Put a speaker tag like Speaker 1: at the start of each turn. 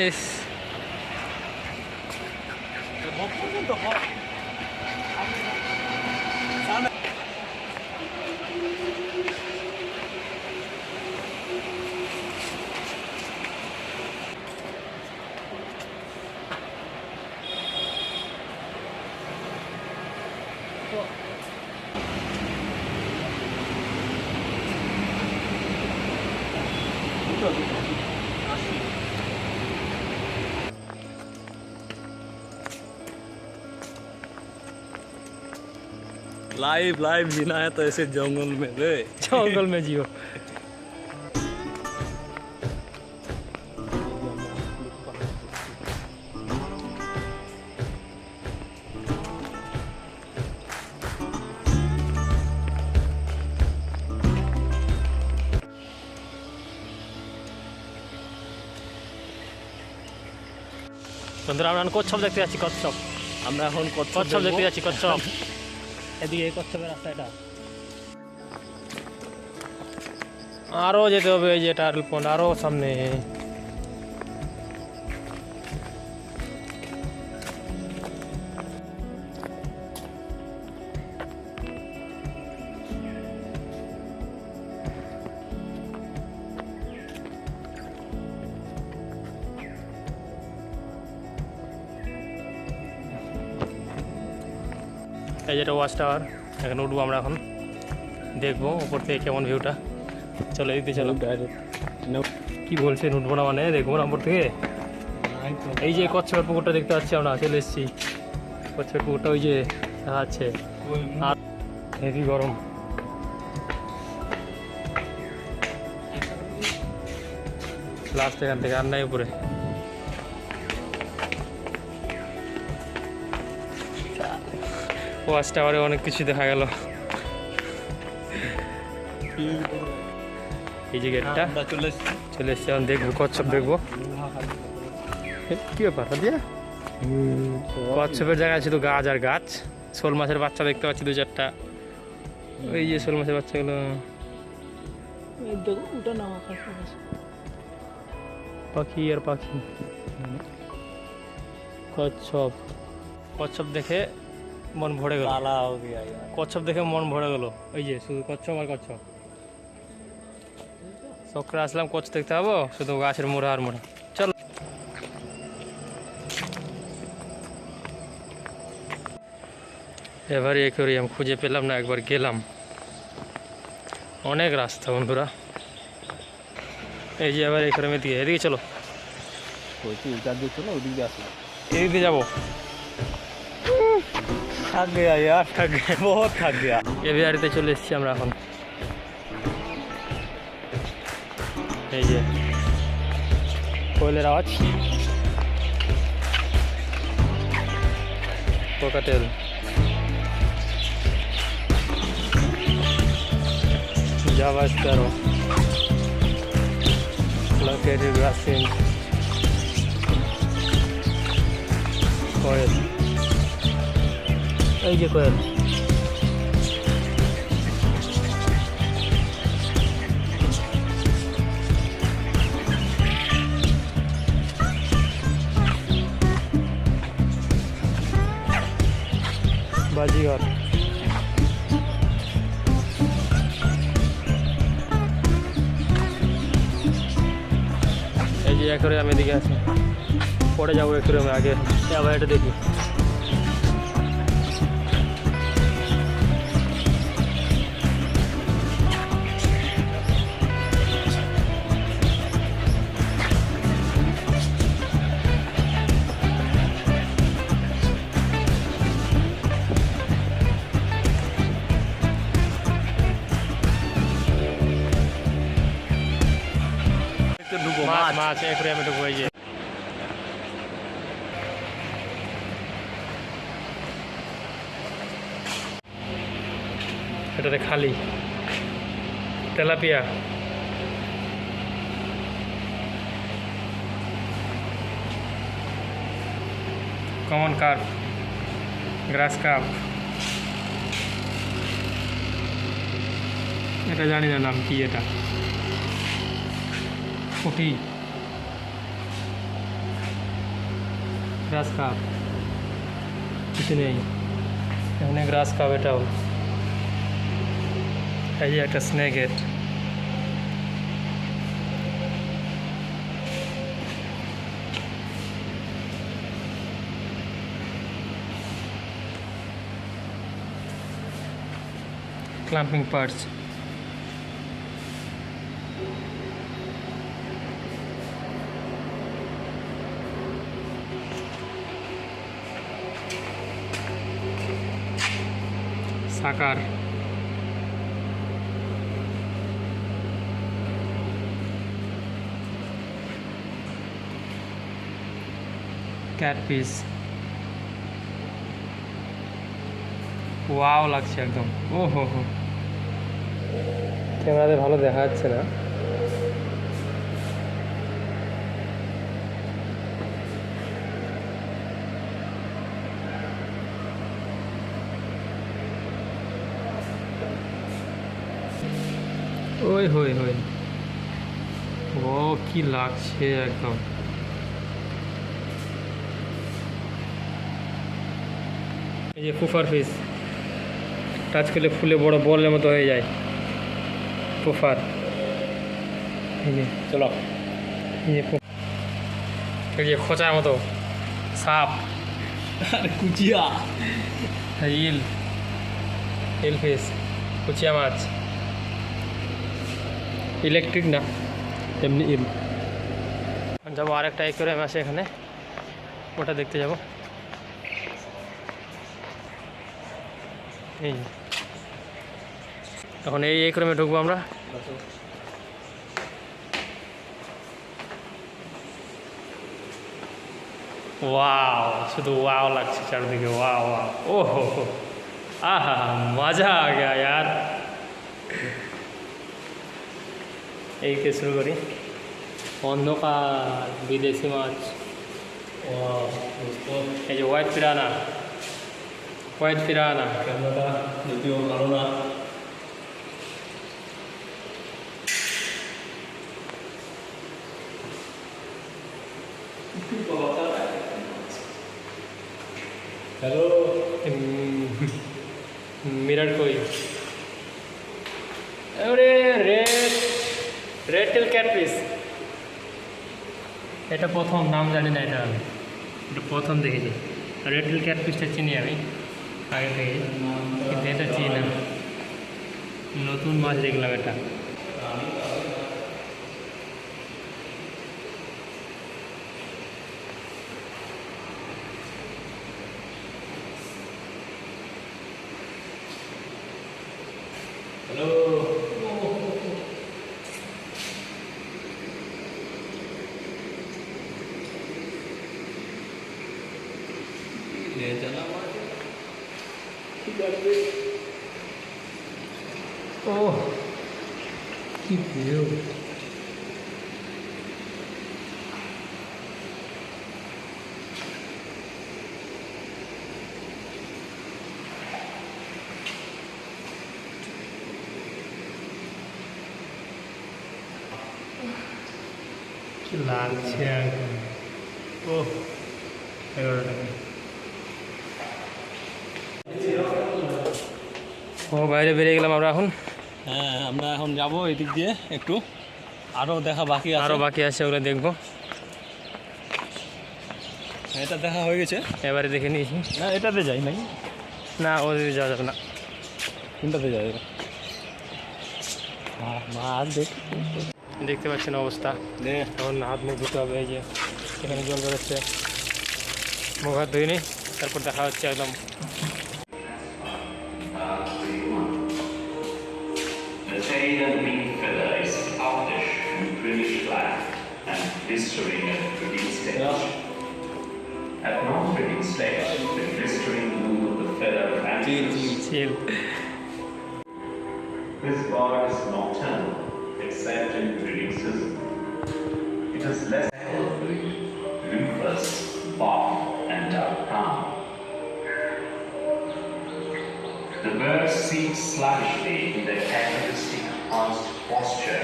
Speaker 1: ইস
Speaker 2: live live जीना है तो ऐसे जंगल में रे,
Speaker 1: जंगल में जियो। বন্ধুরা আমরা কচ্ছপ দেখতে যাচ্ছি, কচ্ছপ।
Speaker 2: আমরা এখন
Speaker 1: কচ্ছপ দেখতে যাচ্ছি, কচ্ছপ। এদিকে এই কচ্ছপের রাস্তা এটা। আরও যেতে হবে, এই যে টার্ল পন্ড আরও সামনে। এই যেটা ওয়াচ টাওয়ার, এখানে উঠবো আমরা, এখন দেখবো উপর থেকে কেমন ভিউটা। চলো এদিকে চলো। কি বলছেন উঠবো না মানে? দেখবো না উপর থেকে। এই যে কচ্ছপের পুকুরটা দেখতে পাচ্ছি আমরা, চলে এসেছি। কচ্ছপের পুকুরটা ওই যে আছে, আর হেভি গরম। লাস্ট এখান থেকে আর নাই উপরে। ওয়াচ টাওয়ারে অনেক কিছু দেখা গেল। এই যে গেটটা চলে এসছে, এখন দেখবো কচ্ছপ দেখবো। কি ব্যাপার দিয়ে কচ্ছপের জায়গায় শুধু গাছ আর গাছ। শোল মাছের বাচ্চা দেখতে পাচ্ছি 2-4টা। ওই যে শোল মাছের বাচ্চাগুলো, পাখি আর পাখি। কচ্ছপ, কচ্ছপ দেখে মন ভরে গেল। কচ্ছপ দেখে মন ভরে গেল। এই যে শুধু কচ্ছপ আর কচ্ছপ। সকালে আসলাম কচ্ছপ দেখতে পাবো, শুধু গাছের মোড়া আর মোড়া। চল এবারে অ্যাকোয়ারিয়াম খুঁজে পেলাম না, একবার গেলাম। অনেক রাস্তা বন্ধুরা। এই যে এবার অ্যাকোয়ারিয়ামের দিকে, এদিকে চলো। এদিক দিয়ে যাবো।
Speaker 2: थक गया यार, थक गया, बहुत थक गया।
Speaker 1: এভিয়ারিতে চলে এসেছি আমরা এখন। এই যে কোয়েলের আওয়াজ, কোকাটেল, জাভা স্প্যারো, লোকেটেড গ্রাসিন, কোয়েল। এই যে কোয়েল, বাজিঘর। এই যে অ্যাকোয়ারিয়াম এদিকে আছে, পরে যাবো অ্যাকোয়ারিয়ামে। আগে আবার এটা দেখি। মাছ অ্যাকোয়ারিয়ামে ঢুকবো। এই যে এটাতে খালি তেলাপিয়া, কমন কার্প, গ্রাস কার্প, এটা জানি না নাম কি। এটা পুঁটি, গ্রাস কাপ কিছু নেই এখানে, গ্রাস কাপ এটাও। এই যে একটা স্নেকের, ক্লাম্পিং পার্টস। সাকার, ক্যাট পিস। ওয়াও লাগছে একদম। ও হো হো, ক্যামেরাতে ভালো দেখা যাচ্ছে না। ওই হই হই, ও কি লাগছে একদম। এই যে কুফার ফিস, টাচ করলে ফুলে বড় বলের মতো হয়ে যায় কুফার। এই যে
Speaker 2: চলো।
Speaker 1: এই যে খোঁচার মতো সাপ,
Speaker 2: আরে কুচিয়া,
Speaker 1: ইল, ইল ফিস, কুচিয়া মাছ, ইলেকট্রিক না এমনি ইল। যাবো আরেকটা অ্যাকোয়ারিয়াম আছে এখানে, ওটা দেখতে যাব। এই এখন এই অ্যাকোয়ারিয়ামে ঢুকবো আমরা। ওয়াও, শুধু ওয়াও লাগছে চারদিকে, ওয়াও ওয়াও, ও হো হো, আহা মজা আ গয়া यार। এই কে শুরু করি, অন্ধকার বিদেশি মাছ। এই যে হোয়াইট পিরানা, হোয়াইট পিরানা।
Speaker 2: ক্যামেরাটা যদিও ভালো না। হ্যালো,
Speaker 1: মিরর কই, আরে রেড, রেড টেল ক্যাটফিশ। এটা প্রথম, নাম জানি না এটা, আমি এটা প্রথম দেখেছি। রেড টেল ক্যাটফিশটা চিনি আমি আগে থেকে, কিন্তু এটা চিনি না, নতুন মাছ দেখলাম এটা।
Speaker 2: হ্যালো,
Speaker 1: ও কি ভিউ, কি লাগছে একদম। ও ও বাইরে বেরিয়ে গেলাম আমরা এখন।
Speaker 2: হ্যাঁ, আমরা এখন যাব এদিক দিয়ে একটু, আরও দেখা বাকি আছে।
Speaker 1: আরও বাকি আছে, ওগুলো দেখবো।
Speaker 2: এটা দেখা হয়ে গেছে,
Speaker 1: এবারে দেখে নিয়েছি।
Speaker 2: না এটাতে যাই নাই,
Speaker 1: না ওদিকে যাওয়া যাবে না,
Speaker 2: কোনটাতে যাই? মাছ দেখ,
Speaker 1: দেখতে পাচ্ছেন অবস্থা। এখন হাত মুখ ধুতে হবে। এই যে এখানে জল বেরোচ্ছে, মুখ হাত ধুয়ে নিই, তারপর দেখা হচ্ছে একদম।
Speaker 3: The tail and wing feather is owlish and greenish black and blistering at breeding stage. At non-breeding stage, the blistering blue of the feather vanishes.
Speaker 1: Chill.
Speaker 3: This bird is nocturnal, except in breeding season. It is less healthy, rufous, buff, and dark brown. The birds sing slavishly in their characteristic hunched posture.